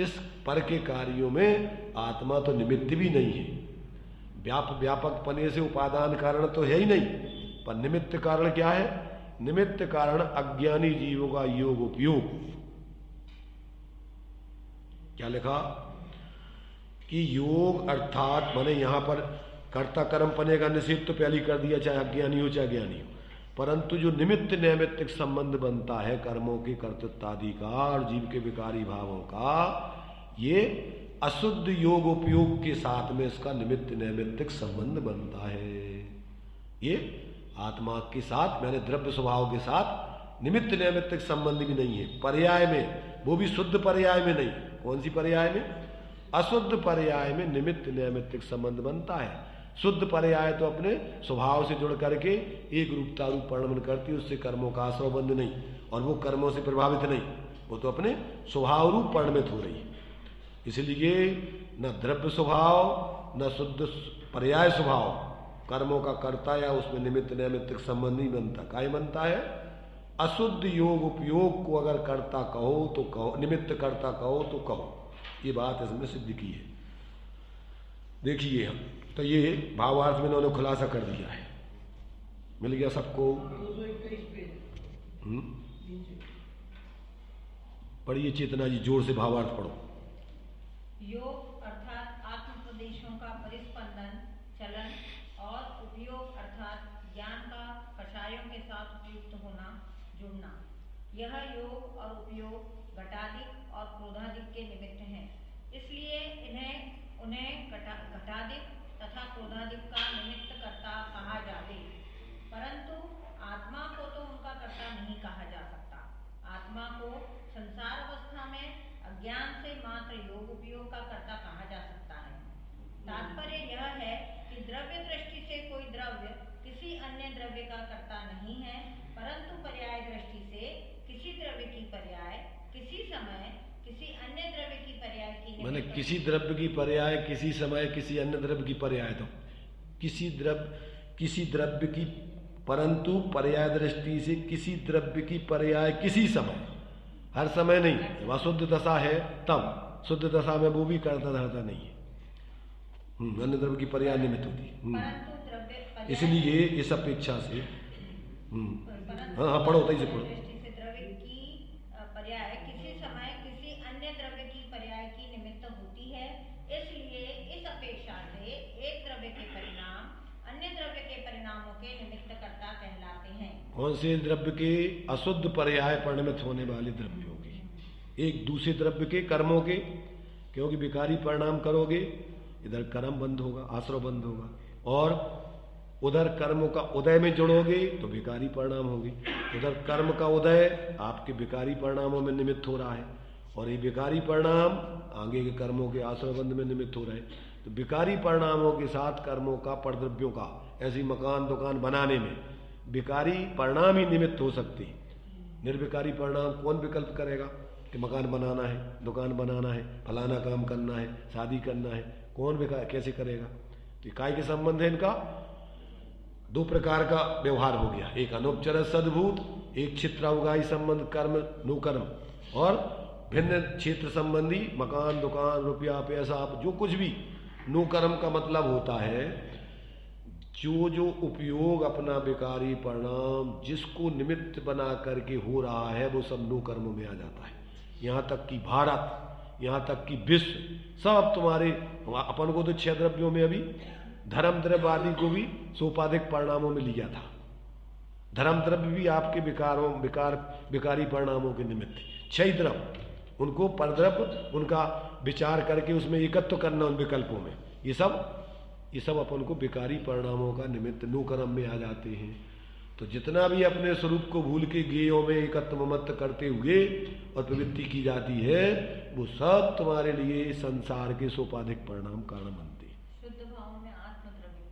इस पर के कार्यों में आत्मा तो निमित्त भी नहीं है। व्यापक पने से उपादान कारण तो है ही नहीं, पर निमित्त कारण क्या है? निमित्त कारण अज्ञानी जीवों का योग उपयोग। क्या लिखा कि योग अर्थात माने यहां पर कर्ता कर्म पने का निषेध तो पहले कर दिया, चाहे अज्ञानी हो चाहे ज्ञानी हो, परंतु जो निमित्त नैमित्तिक संबंध बनता है कर्मों के कर्तृत्वादि का और जीव के विकारी भावों का, ये अशुद्ध योग उपयोग के साथ में इसका निमित्त नैमित्तिक संबंध बनता है। ये आत्मा के साथ मैंने द्रव्य स्वभाव के साथ निमित्त नैमित्तिक संबंध भी नहीं है। पर्याय में, वो भी शुद्ध पर्याय में नहीं। कौन सी पर्याय में? अशुद्ध पर्याय में निमित्त नैमित्तिक संबंध बनता है। शुद्ध पर्याय तो अपने स्वभाव से जुड़ करके एक रूपता रूप परिणमन करती है, उससे कर्मों का आश्रय बंध नहीं और वो कर्मों से प्रभावित नहीं, वो तो अपने स्वभाव रूप परिणमित हो रही है। इसलिए न द्रव्य स्वभाव न शुद्ध पर्याय स्वभाव कर्मों का कर्ता या उसमें निमित्त नैमित्तिक संबंध नहीं बनता। काय बनता है? अशुद्ध योग उपयोग को अगर कर्ता कहो तो कहो, निमित्त कर्ता कहो तो कहो। ये बात इसमें सिद्ध की है। देखिए हम तो ये भावार्थ में इन्होंने खुलासा कर दिया है। मिल गया सबको? पढ़िए चेतना जी, जोर से भावार्थ पढ़ो। योग अर्थात आत्म प्रदेशों का परिस्पंदन, चलन और उपयोग अर्थात ज्ञान का कषायों के साथ उपयुक्त होना, जुड़ना। यह योग और उपयोग घटादिक और क्रोधादिक के निमित्त हैं। इसलिए उन्हें घटादिक तथा क्रोधादिक का निमित्त कर्ता कहा जाते, परंतु आत्मा को तो उनका कर्ता नहीं कहा जा सकता। आत्मा को संसार अवस्था में अज्ञान से मात्र योग उपयोग का कर्ता कहा जा सकता है। तात्पर्य यह है कि द्रव्य दृष्टि से कोई द्रव्य किसी अन्य द्रव्य का कर्ता नहीं है, परंतु पर्याय दृष्टि से किसी द्रव्य की पर्याय किसी समय किसी अन्य द्रव्य की पर्याय की, माने किसी द्रव्य की पर्याय किसी समय किसी अन्य द्रव्य की पर्याय, तो किसी द्रव्य की, परंतु पर्याय दृष्टि से किसी द्रव्य की पर्याय किसी समय, हर समय नहीं। वह शुद्ध दशा है तब, शुद्ध दशा में वो भी करता रहता नहीं है, अन्य द्रव्य की पर्याय निमित्त होती है। इसलिए इस अपेक्षा से हाँ पढ़ो, तई से पढ़ो। कौन से द्रव्य के? अशुद्ध पर्याय परिणमित होने वाले द्रव्यों के, एक दूसरे द्रव्य के कर्मों के, क्योंकि विकारी परिणाम करोगे इधर कर्म बंद होगा, आश्रय बंद होगा, और उधर कर्मों का उदय में जुड़ोगे तो विकारी परिणाम होगी। उधर कर्म का उदय आपके विकारी परिणामों में निमित्त हो रहा है, और ये विकारी परिणाम आगे के कर्मों के आश्रय बंध में निमित्त हो रहे हैं। तो विकारी परिणामों के साथ कर्मों का, परद्रव्यों का, ऐसी मकान दुकान बनाने में विकारी परिणाम ही निमित्त हो सकते। निर्विकारी परिणाम कौन विकल्प करेगा कि मकान बनाना है, दुकान बनाना है, फलाना काम करना है, शादी करना है, कौन कैसे करेगा? तो काय के संबंध है इनका? दो प्रकार का व्यवहार हो गया, एक अनुपचर सद्भूत, एक क्षेत्रावगाही संबंध कर्म नुकर्म, और भिन्न क्षेत्र संबंधी मकान दुकान रुपया पैसा जो कुछ भी नुकर्म का मतलब होता है जो उपयोग अपना विकारी परिणाम जिसको निमित्त बना करके हो रहा है वो सब नो कर्म में आ जाता है। यहाँ तक कि भारत, यहाँ तक कि विश्व, सब तुम्हारे, अपन को तो 6 द्रव्यों में अभी धर्म द्रव्य आदि को भी सोपाधिक परिणामों में लिया था। धर्म द्रव्य भी आपके विकारी परिणामों के निमित्त 6 द्रव्य, उनको परद्रव्य उनका विचार करके उसमें एकत्व करना उन विकल्पों में, ये सब अपन को विकारी परिणामों का निमित्त नो कर्म में आ जाते हैं। तो जितना भी अपने स्वरूप को भूल के गेयों में एकत्व ममत्व करते हुए और प्रवृत्ति की जाती है, वो सब तुम्हारे लिए संसार के सोपाधिक परिणाम कारण बनते हैं। शुद्ध भाव में आत्मद्रव्य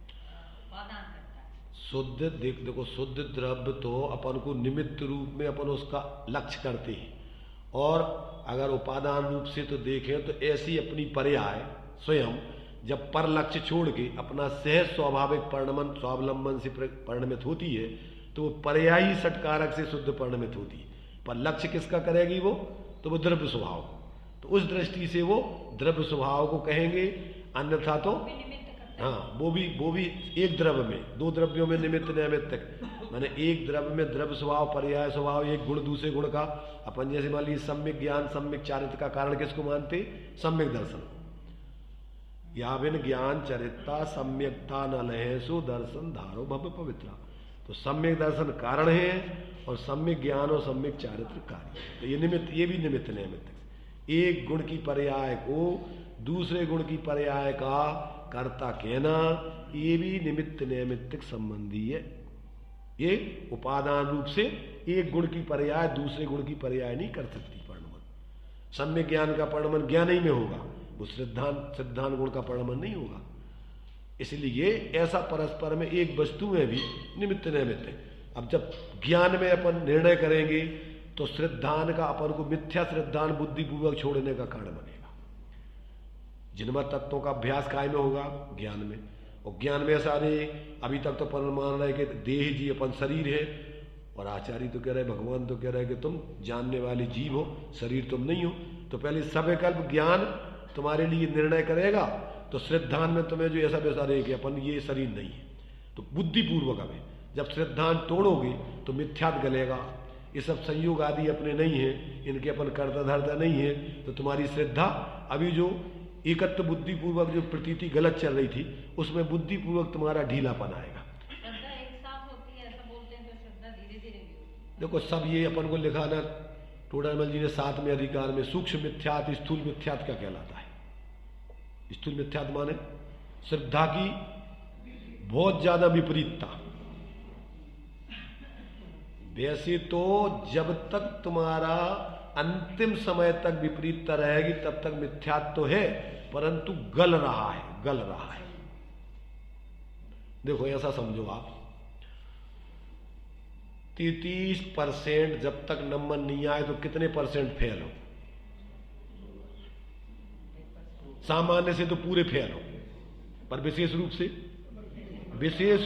उपादान करता है। शुद्ध देखो शुद्ध द्रव्य तो अपन को निमित्त रूप में अपन उसका लक्ष्य करते हैं, और अगर उपादान रूप से तो देखें तो ऐसी अपनी पर्याय स्वयं जब पर लक्ष्य छोड़ के अपना सहज स्वाभाविक परिणमन स्वावलंबन से परिणमित होती है तो वो पर्यायी षटकारक से शुद्ध परिणमित होती है। पर लक्ष्य किसका करेगी वो? तो वो द्रव्य स्वभाव। तो उस दृष्टि से वो द्रव्य स्वभाव को कहेंगे, अन्यथा तो हाँ वो भी एक द्रव्य में, दो द्रव्यों में निमित्त नैमित्तिक, माने एक द्रव्य में द्रव्य स्वभाव पर्याय स्वभाव, एक गुण दूसरे गुण का। अपन जैसे मान लीजिए सम्यक ज्ञान सम्यक चारित्र का कारण किसको मानते? सम्यक दर्शन। या बिन ज्ञान चरित्रा सम्यकता न लहे सो दर्शन धारो भव पवित्रा। तो सम्यक दर्शन कारण है और सम्यक ज्ञान और सम्यक चारित्र कार्य। तो ये निमित्त, ये भी निमित्त नैमित्तिक। एक गुण की पर्याय को दूसरे गुण की पर्याय का कर्ता कहना, ये भी निमित्त नैमित्तिक संबंधी है। ये उपादान रूप से एक गुण की पर्याय दूसरे गुण की पर्याय नहीं कर सकती। परिणमन सम्यक ज्ञान का परिणमन ज्ञान ही में होगा, वो सिद्धांत गुण का परिणमन नहीं होगा। इसलिए ऐसा परस्पर में एक वस्तु में भी निमित्त नैमित्तिक। अब जब ज्ञान में अपन निर्णय करेंगे तो श्रद्धान का अपन को मिथ्या श्रद्धान बुद्धिपूर्वक छोड़ने का कारण बनेगा। जिनमें तत्वों का अभ्यास काय में होगा? ज्ञान में। और ज्ञान में सारे अभी तक तो अपन मान रहे कि देह जी अपन शरीर है, और आचार्य तो कह रहे, भगवान तो कह रहे कि तुम जानने वाले जीव हो, शरीर तुम नहीं हो। तो पहले सविकल्प ज्ञान तुम्हारे लिए निर्णय करेगा, तो श्रद्धान में तुम्हें जो ऐसा वैसा रहे कि अपन ये शरीर नहीं है, तो बुद्धिपूर्वक हमें जब श्रद्धान तोड़ोगे तो मिथ्यात गलेगा। ये सब संयोग आदि अपने नहीं है, इनके अपन कर्ता धर्ता नहीं है, तो तुम्हारी श्रद्धा अभी जो एकत्व बुद्धिपूर्वक जो प्रतीति गलत चल रही थी उसमें बुद्धिपूर्वक तुम्हारा ढीलापन आएगा। श्रद्धा एक साथ होती है ऐसा बोलते हैं, तो श्रद्धा धीरे धीरे भी होती है। देखो सब ये अपन को लिखा ना टोडरमल जी ने 7वें अधिकार में, सूक्ष्म मिथ्यात स्थूल मिथ्यात क्या कहलाता है? स्थूल मिथ्यात माने श्रद्धा की बहुत ज्यादा विपरीतता। वैसे तो जब तक तुम्हारा अंतिम समय तक विपरीतता रहेगी तब तक मिथ्यात्व तो है, परंतु गल रहा है। देखो ऐसा समझो आप, 33% जब तक नंबर नहीं आए तो कितने परसेंट फेल हो? सामान्य से तो पूरे फेल हो, पर विशेष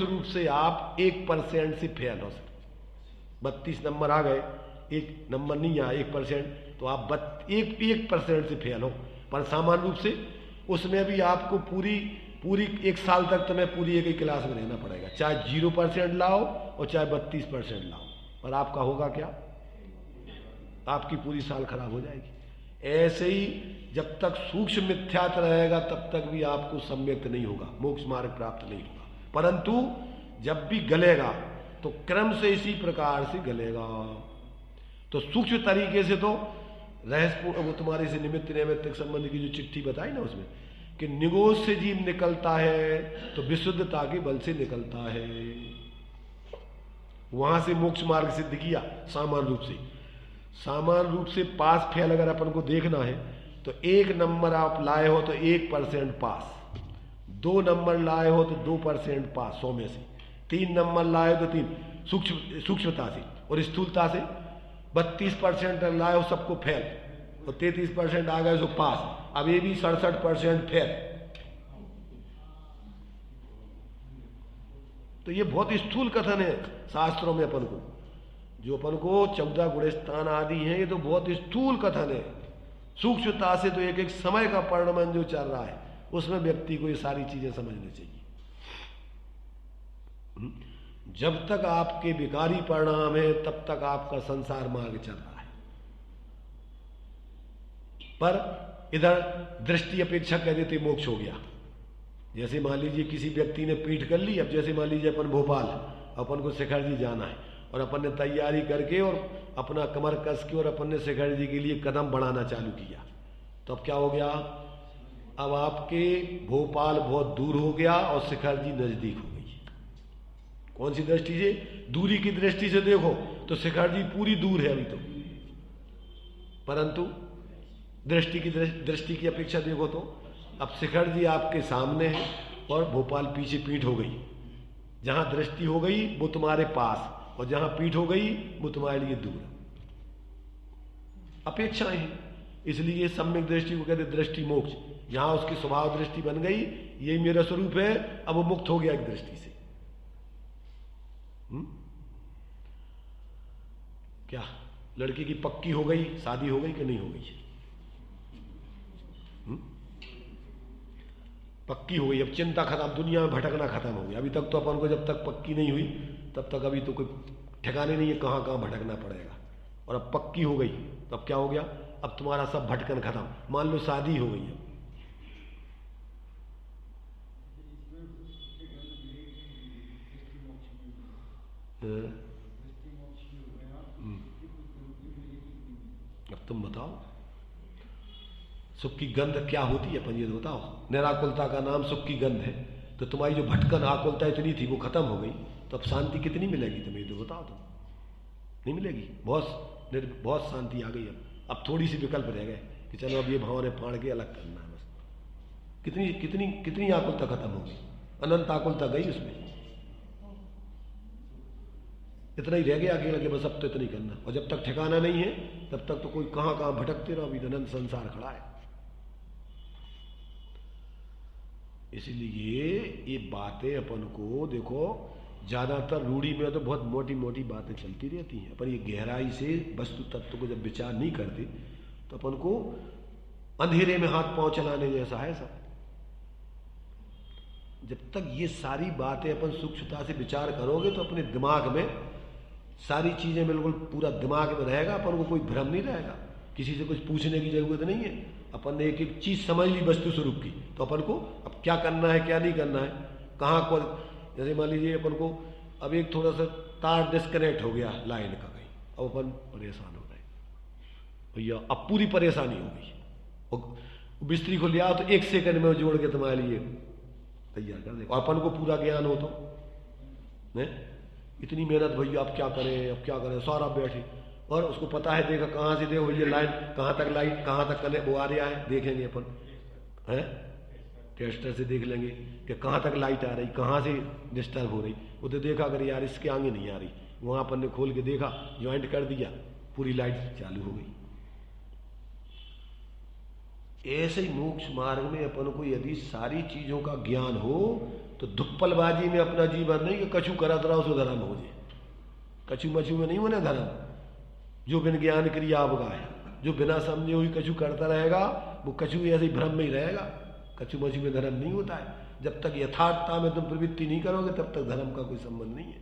रूप से आप 1% से फेल हो सकते। 32 नंबर आ गए, एक नंबर नहीं आया 1%, तो आप 1% से फेल हो। पर सामान्य रूप से उसमें भी आपको पूरी 1 साल तक तुम्हें पूरी एक ही क्लास में रहना पड़ेगा, चाहे 0% लाओ और चाहे 32% लाओ, पर आपका होगा क्या? आपकी पूरी साल खराब हो जाएगी। ऐसे ही जब तक सूक्ष्म मिथ्यात रहेगा तब तक भी आपको सम्यक्त नहीं होगा, मोक्ष मार्ग प्राप्त नहीं होगा। परंतु जब भी गलेगा तो क्रम से इसी प्रकार से गलेगा। तो सूक्ष्म तरीके से तो रहस्यपूर्ण, वो तुम्हारे से निमित्त नैमित्तिक संबंध की जो चिट्ठी बताई ना उसमें कि निगोज से जीव निकलता है तो विशुद्धता के बल से निकलता है, वहां से मोक्ष मार्ग सिद्ध किया। सामान्य रूप से पास फेल अगर अपन को देखना है तो 1 नंबर आप लाए हो तो 1% पास, 2 नंबर लाए हो तो 2% पास 100 में से, 3 नंबर लाए तो 3 सूक्ष्मता से, और स्थूलता से 32% लाए हो सबको फेल, और 33% आ गए सो पास। अब ये भी 67% फेल। तो ये बहुत स्थूल कथन है शास्त्रों में अपन को, जो अपन को 14 गुणस्थान आदि हैं, ये तो बहुत स्थूल कथन है। सूक्ष्मता से तो एक समय का परिणमन जो चल रहा है उसमें व्यक्ति को ये सारी चीजें समझनी चाहिए। जब तक आपके विकारी परिणाम है तब तक आपका संसार मार्ग चल रहा है, पर इधर दृष्टि अपेक्षा कह देते मोक्ष हो गया। जैसे मान लीजिए किसी व्यक्ति ने पीठ कर ली, अब जैसे मान लीजिए अपन भोपाल, अपन को शिखर जी जाना है और अपन ने तैयारी करके और अपना कमर कस के और अपन ने शिखर जी के लिए कदम बढ़ाना चालू किया, तो अब क्या हो गया? अब आपके भोपाल बहुत दूर हो गया और शिखर जी नजदीक हो गई। कौन सी दृष्टि से? दूरी की दृष्टि से देखो तो शिखर जी पूरी दूर है अभी तो, परंतु दृष्टि की अपेक्षा देखो तो अब शिखर जी आपके सामने है और भोपाल पीछे पीठ हो गई। जहां दृष्टि हो गई वो तुम्हारे पास, और जहां पीठ हो गई वो तुम्हारे लिए दूर। अपेक्षाएं हैं, इसलिए सम्यक दृष्टि को कहते दृष्टि मोक्ष। यहां उसकी स्वभाव दृष्टि बन गई, यही मेरा स्वरूप है, अब वो मुक्त हो गया एक दृष्टि से। क्या लड़की की पक्की हो गई, शादी हो गई कि नहीं हो गई? पक्की हो गई, अब चिंता खत्म, दुनिया में भटकना खत्म हो गया। अभी तक तो अपन को जब तक पक्की नहीं हुई तब तक अभी तो कोई ठिकाने नहीं है कहां कहां भटकना पड़ेगा। और अब पक्की हो गई तो अब क्या हो गया, अब तुम्हारा सब भटकन खत्म। मान लो शादी हो गई अब तुम बताओ सुख की गंध क्या होती है, अपन ये तो बताओ। निराकुलता का नाम सुख की गंध है, तो तुम्हारी जो भटकन आकुलता इतनी थी वो खत्म हो गई, तो अब शांति कितनी मिलेगी तुम्हें, तो बताओ तुम। नहीं मिलेगी, बहुत शांति आ गई। अब थोड़ी सी विकल्प रह गए कि चलो अब ये भावने फाड़ के अलग करना है बस। कितनी कितनी कितनी आकुलता खत्म हो गई, अनंत आकुलता गई उसमें, इतना ही रह गया अकेला कि बस अब तो इतना ही करना। और जब तक ठिकाना नहीं है तब तक तो कोई कहां कहां भटकते रहो, अभी अनंत संसार खड़ा है। इसलिए ये बातें अपन को देखो, ज्यादातर रूढ़ी में तो बहुत मोटी मोटी बातें चलती रहती हैं, पर ये गहराई से वस्तु तत्व को जब विचार नहीं करते तो अपन को अंधेरे में हाथ पांव चलाने जैसा है सब। जब तक ये सारी बातें अपन सूक्ष्मता से विचार करोगे तो अपने दिमाग में सारी चीजें बिल्कुल पूरा दिमाग में रहेगा, अपन को कोई भ्रम नहीं रहेगा, किसी से कुछ पूछने की जरूरत नहीं है। अपन ने एक एक चीज समझ ली वस्तु स्वरूप की, तो अपन को अब क्या करना है क्या नहीं करना है, कहाँ को, जैसे मान लीजिए अपन को अब एक थोड़ा सा तार डिस्कनेक्ट हो गया लाइन का कहीं, अब अपन परेशान हो गए भैया, अब पूरी परेशानी हो गई। और मिस्त्री को लिया तो 1 सेकंड में जोड़ के तुम्हारे लिए तैयार कर दे, और अपन को पूरा ज्ञान हो तो ने? इतनी मेहनत भैया, अब क्या करें अब क्या करें, सारा बैठे, और उसको पता है, देखा कहाँ से देखो ये लाइन कहाँ तक, लाइट कहाँ तक कने वो आ रहा है, देखेंगे अपन है, टेस्टर से देख लेंगे कि कहाँ तक लाइट आ रही, कहाँ से डिस्टर्ब हो रही। वो तो देखा अगर यार इसके आगे नहीं आ रही, वहाँ अपन ने खोल के देखा, ज्वाइंट कर दिया, पूरी लाइट चालू हो गई। ऐसे ही मोक्ष मार्ग में अपन को यदि सारी चीजों का ज्ञान हो तो दुप्पलबाजी में अपना जीवन नहीं कि कछु करत रहो सो धर्म हो जाए, कछु मछु में नहीं होने धर्म। जो बिन ज्ञान क्रिया अवगा है, जो बिना समझे हुई कछु करता रहेगा वो कछु ऐसे ही भ्रम में ही रहेगा, कछु मछु में धर्म नहीं होता है। जब तक यथार्थता में तुम प्रवृत्ति नहीं करोगे तब तक धर्म का कोई संबंध नहीं है।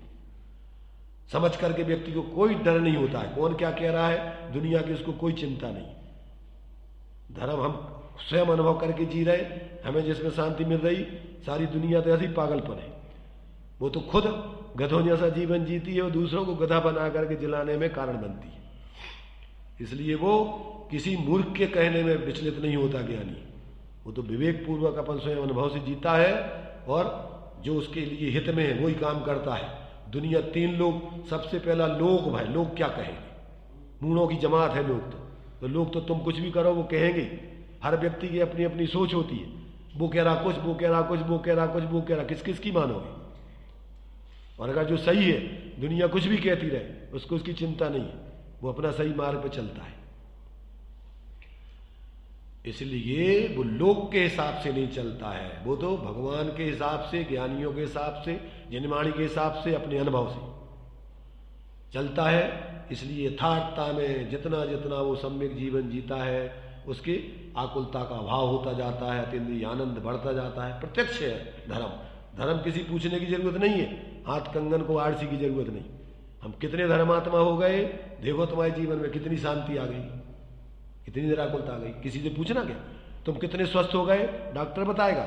समझ करके व्यक्ति को कोई डर नहीं होता है, कौन क्या कह रहा है दुनिया की उसको कोई चिंता नहीं। धर्म हम स्वयं अनुभव करके जी रहे, हमें जिसमें शांति मिल रही, सारी दुनिया तो ऐसी पागलपन है। वो तो खुद गधों जैसा जीवन जीती है और दूसरों को गधा बना करके जिलाने में कारण बनती है। इसलिए वो किसी मूर्ख के कहने में विचलित नहीं होता ज्ञानी, वो तो विवेक पूर्वक अपन स्वयं अनुभव से जीता है और जो उसके लिए हित में है वही काम करता है। दुनिया 3 लोग, सबसे पहला लोग भाई, लोग क्या कहेंगे, मूढ़ों की जमात है लोग, तो लोग तो तुम कुछ भी करो वो कहेंगे। हर व्यक्ति की अपनी अपनी सोच होती है, वो कह रहा कुछ, वो कह रहा कुछ, वो कह रहा कुछ, वो कह रहा, किस किस की मानोगे। और अगर जो सही है, दुनिया कुछ भी कहती रहे उसको उसकी चिंता नहीं है, वो अपना सही मार्ग पर चलता है। इसलिए वो लोग के हिसाब से नहीं चलता है, वो तो भगवान के हिसाब से, ज्ञानियों के हिसाब से, जिनवाणी के हिसाब से, अपने अनुभव से चलता है। इसलिए यथार्थता में जितना जितना वो सम्यक जीवन जीता है उसकी आकुलता का अभाव होता जाता है, अतीन्द्रिय आनंद बढ़ता जाता है। प्रत्यक्ष है धर्म, धर्म किसी पूछने की जरूरत नहीं है, हाथ कंगन को आरसी की जरूरत नहीं। हम कितने धर्मात्मा हो गए, देखो तुम्हारे जीवन में कितनी शांति आ गई, कितनी निराकुलता आ गई। किसी से पूछना क्या, तुम कितने स्वस्थ हो गए, डॉक्टर बताएगा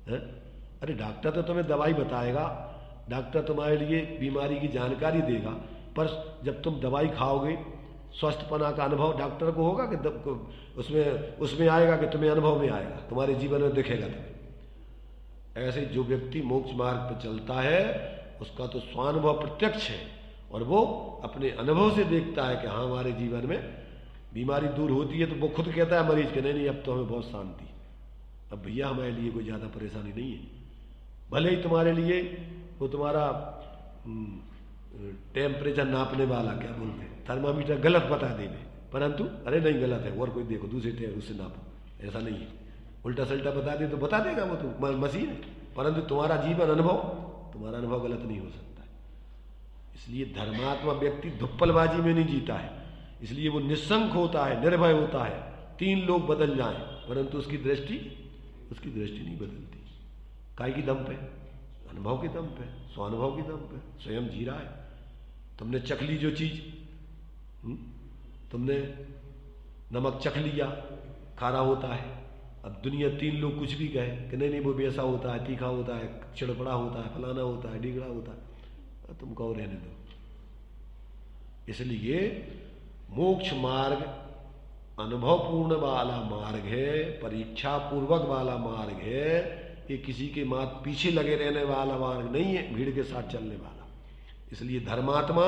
है? अरे डॉक्टर तो तुम्हें दवाई बताएगा, डॉक्टर तुम्हारे लिए बीमारी की जानकारी देगा, पर जब तुम दवाई खाओगे स्वस्थपना का अनुभव डॉक्टर को होगा कि उसमें आएगा कि तुम्हें अनुभव में आएगा, तुम्हारे जीवन में दिखेगा तुम्हें। ऐसे जो व्यक्ति मोक्ष मार्ग पर चलता है उसका तो स्वानुभव प्रत्यक्ष है और वो अपने अनुभव से देखता है कि हाँ हमारे जीवन में बीमारी दूर होती है, तो वो खुद कहता है मरीज के, नहीं अब तो हमें बहुत शांति, अब भैया हमारे लिए कोई ज़्यादा परेशानी नहीं है, भले ही तुम्हारे लिए वो तुम्हारा टेम्परेचर नापने वाला क्या बोलते हैं थर्मामीटर गलत बता देवे, परंतु अरे नहीं गलत है और कोई देखो दूसरे टेम उससे नापो, ऐसा नहीं है। उल्टा सल्टा बता दे तो बता देगा वो तो मशीन है, परंतु तुम्हारा जीवन अनुभव, तुम्हारा अनुभव गलत नहीं हो सकता है। इसलिए धर्मात्मा व्यक्ति धुप्पलबाजी में नहीं जीता है, इसलिए वो निस्संक होता है, निर्भय होता है। 3 लोग बदल जाएं परंतु उसकी दृष्टि नहीं बदलती। काय की दम पे? अनुभव के दम पे, स्वानुभव के दम पे, स्वयं जी रहा है। तुमने चख ली जो चीज, तुमने नमक चख लिया, खारा होता है। अब दुनिया 3 लोग कुछ भी कहे कि नहीं वो वैसा होता है, तीखा होता है, चिड़पड़ा होता है, फलाना होता है, ढीगड़ा होता है, तुम कहो रहने दो। इसलिए मोक्ष मार्ग अनुभवपूर्ण वाला मार्ग है, परीक्षा पूर्वक वाला मार्ग है। ये किसी के मात पीछे लगे रहने वाला मार्ग नहीं है, भीड़ के साथ चलने वाला। इसलिए धर्मात्मा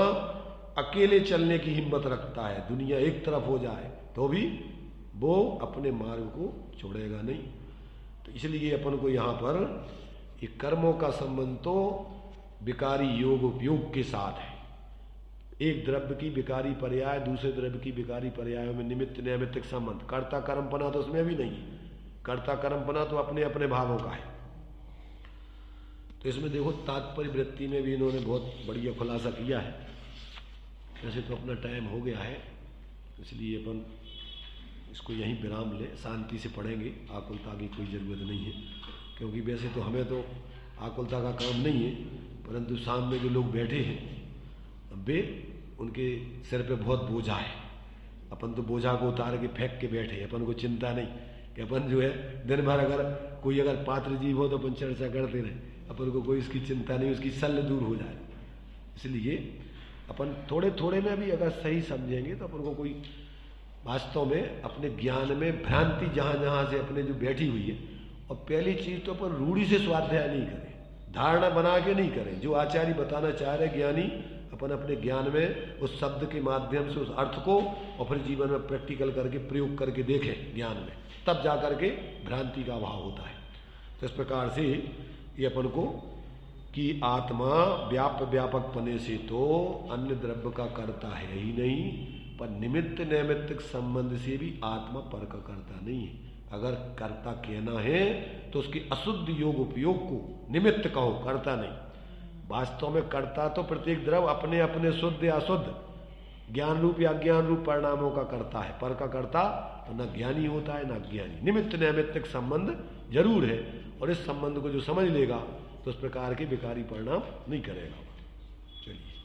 अकेले चलने की हिम्मत रखता है। दुनिया एक तरफ हो जाए तो भी वो अपने मार्ग को छोड़ेगा नहीं। तो इसलिए अपन को यहाँ पर ये कर्मों का संबंध तो विकारी योग उपयोग के साथ है। एक द्रव्य की विकारी पर्याय दूसरे द्रव्य की विकारी पर्यायों में निमित्त नैमित्तिक संबंध। कर्ता कर्मपना तो उसमें भी नहीं है, कर्ता कर्मपना तो अपने अपने भावों का है। तो इसमें देखो तात्पर्य वृत्ति में भी इन्होंने बहुत बढ़िया खुलासा किया है। वैसे तो अपना टाइम हो गया है, इसलिए अपन इसको यहीं विराम ले, शांति से पढ़ेंगे। आकुलता की कोई ज़रूरत नहीं है, क्योंकि वैसे तो हमें तो आकुलता का काम नहीं है, परंतु सामने जो लोग बैठे हैं वे उनके सिर पे बहुत बोझा है। अपन तो बोझा को उतार के फेंक के बैठे, अपन को चिंता नहीं कि अपन जो है दिन भर अगर पात्र जीव हो तो अपन चर्चा करते रहे, अपन को कोई इसकी चिंता नहीं, उसकी शल्य दूर हो जाए। इसलिए अपन थोड़े थोड़े में भी अगर सही समझेंगे तो अपन को कोई वास्तव में अपने ज्ञान में भ्रांति जहाँ जहाँ से अपने जो बैठी हुई है। और पहली चीज़ तो अपन रूढ़ी से स्वाध्याय नहीं करें, धारणा बना के नहीं करें। जो आचार्य बताना चाह रहे ज्ञानी, अपन अपने ज्ञान में उस शब्द के माध्यम से उस अर्थ को और फिर जीवन में प्रैक्टिकल करके प्रयोग करके देखें ज्ञान में, तब जा करके भ्रांति का अभाव होता है। तो इस प्रकार से ये अपन को कि आत्मा व्यापक पने से तो अन्य द्रव्य का कर्ता है ही नहीं, पर निमित्त नैमित्तिक संबंध से भी आत्मा पर का कर्ता नहीं है। अगर कर्ता कहना है तो उसके अशुद्ध योग उपयोग को निमित्त कहो, कर्ता नहीं। वास्तव में कर्ता तो प्रत्येक द्रव्य अपने अपने शुद्ध या अशुद्ध ज्ञान रूप या अज्ञान रूप परिणामों का कर्ता है। पर का कर्ता तो न ज्ञानी होता है न अज्ञानी। निमित्त नैमित्तिक संबंध जरूर है, और इस संबंध को जो समझ लेगा तो उस प्रकार के विकारी परिणाम नहीं करेगा। चलिए।